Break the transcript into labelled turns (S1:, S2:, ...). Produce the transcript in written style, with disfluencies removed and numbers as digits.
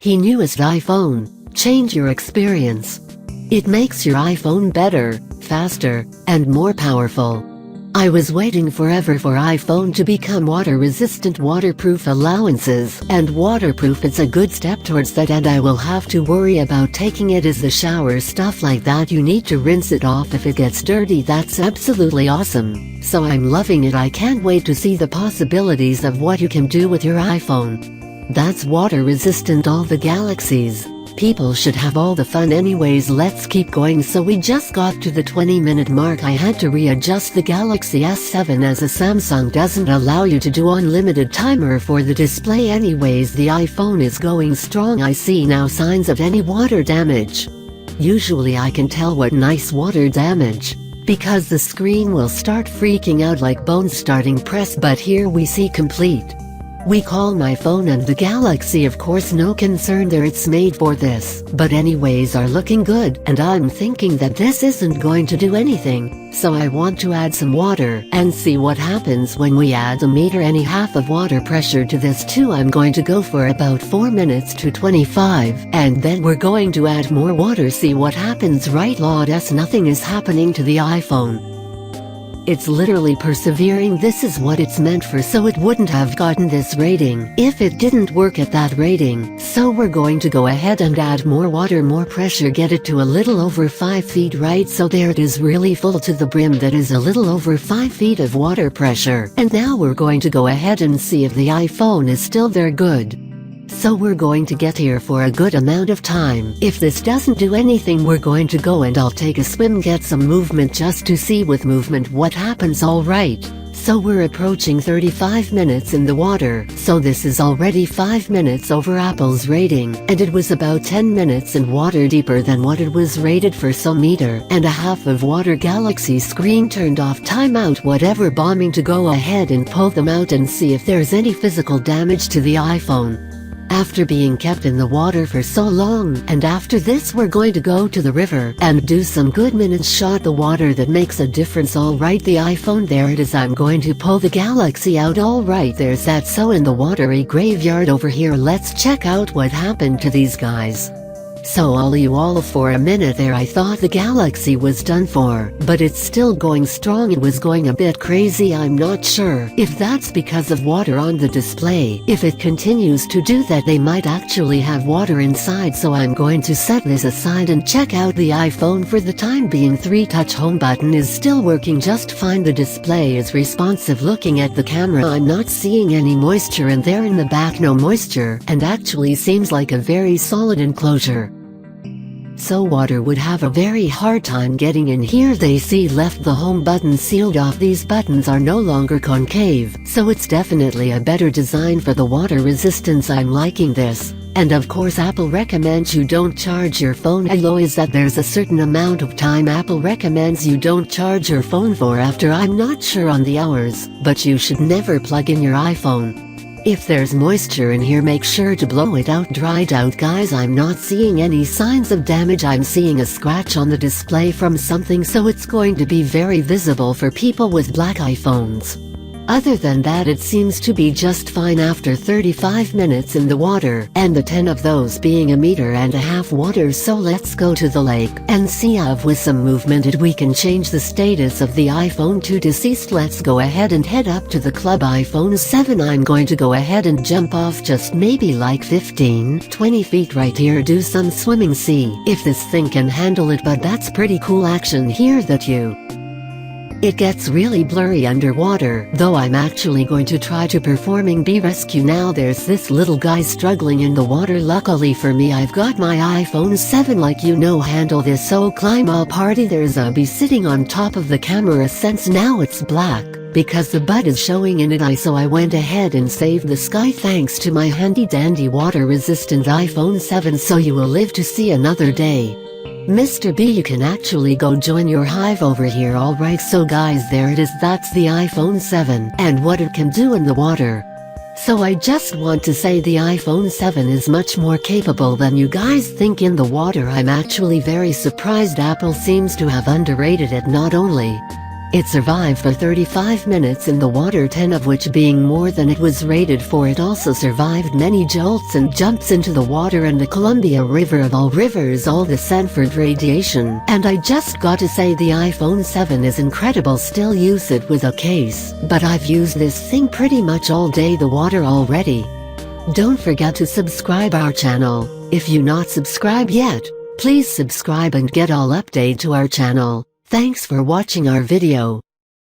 S1: He newest iPhone. Change your experience. It makes your iPhone better, faster, and more powerful. I was waiting forever for iPhone to become water-resistant, waterproof allowances, and waterproof. It's a good step towards that, and I will have to worry about taking it as the shower. Stuff like that, you need to rinse it off if it gets dirty. That's absolutely awesome. So I'm loving it. I can't wait to see the possibilities of what you can do with your iPhone. That's water-resistant, all the galaxies. People should have all the fun anyways. Let's keep going. So we just got to the 20-minute mark. I had to readjust the Galaxy S7 as a Samsung doesn't allow you to do unlimited timer for the display anyways. The iPhone is going strong. I see now signs of any water damage. Usually I can tell what nice water damage, because the screen will start freaking out like bones starting press, but here we see complete. We call my phone and the Galaxy, of course, no concern there, it's made for this. But anyways, are looking good, and I'm thinking that this isn't going to do anything, so I want to add some water and see what happens when we add a meter and a half of water pressure to this too. I'm going to go for about 4 minutes to 25, and then we're going to add more water, see what happens. Right, Lord S, nothing is happening to the iPhone. It's literally persevering. This is what it's meant for, so it wouldn't have gotten this rating if it didn't work at that rating. So we're going to go ahead and add more water, more pressure, get it to a little over 5 feet, right? So there it is, really full to the brim. That is a little over 5 feet of water pressure. And now we're going to go ahead and see if the iPhone is still there. Good. So we're going to get here for a good amount of time. If this doesn't do anything, we're going to go and I'll take a swim, get some movement just to see with movement what happens. Alright, so we're approaching 35 minutes in the water, so this is already 5 minutes over Apple's rating, and it was about 10 minutes in water deeper than what it was rated for. So meter and a half of water. Galaxy screen turned off, timeout, whatever, bombing to go ahead and pull them out and see if there's any physical damage to the iPhone. After being kept in the water for so long, and after this we're going to go to the river and do some good minutes shot the water that makes a difference. Alright, the iPhone, there it is. I'm going to pull the Galaxy out. Alright, there's that. So in the watery graveyard over here, let's check out what happened to these guys. So all for a minute there I thought the Galaxy was done for, but it's still going strong. It was going a bit crazy. I'm not sure if that's because of water on the display. If it continues to do that, they might actually have water inside. So I'm going to set this aside and check out the iPhone for the time being. 3-touch home button is still working just fine. The display is responsive. Looking at the camera, I'm not seeing any moisture, and there in the back no moisture, and actually seems like a very solid enclosure. So water would have a very hard time getting in here. They see left the home button sealed off. These buttons are no longer concave, so it's definitely a better design for the water resistance. I'm liking this. And of course Apple recommends you don't charge your phone. Hello, is that there's a certain amount of time Apple recommends you don't charge your phone for after. I'm not sure on the hours, but you should never plug in your iPhone. If there's moisture in here, make sure to blow it out. Dried out, guys. I'm not seeing any signs of damage. I'm seeing a scratch on the display from something, so it's going to be very visible for people with black iPhones. Other than that, it seems to be just fine after 35 minutes in the water, and the 10 of those being 1.5 meters water. So let's go to the lake and see if with some movement we can change the status of the iPhone to deceased. Let's go ahead and head up to the club. iPhone 7. I'm going to go ahead and jump off just maybe like 15-20 feet right here, do some swimming, see if this thing can handle it. But that's pretty cool action here that it gets really blurry underwater, though I'm actually going to try to performing bee rescue. Now there's this little guy struggling in the water. Luckily for me, I've got my iPhone 7, like handle this. So climb all party. There's a bee sitting on top of the camera sense. Now it's black because the bud is showing in it. So I went ahead and saved the sky thanks to my handy dandy water resistant iPhone 7. So you will live to see another day. Mr. B, you can actually go join your hive over here. Alright, so guys, there it is. That's the iPhone 7 and what it can do in the water. So I just want to say the iPhone 7 is much more capable than you guys think in the water. I'm actually very surprised Apple seems to have underrated it. Not only It survived for 35 minutes in the water, 10 of which being more than it was rated for. It also survived many jolts and jumps into the water and the Columbia River of all rivers, all the Sanford radiation. And I just got to say, the iPhone 7 is incredible. Still use it with a case, but I've used this thing pretty much all day, the water already. Don't forget to subscribe our channel. If you not subscribed yet, please subscribe and get all update to our channel. Thanks for watching our video.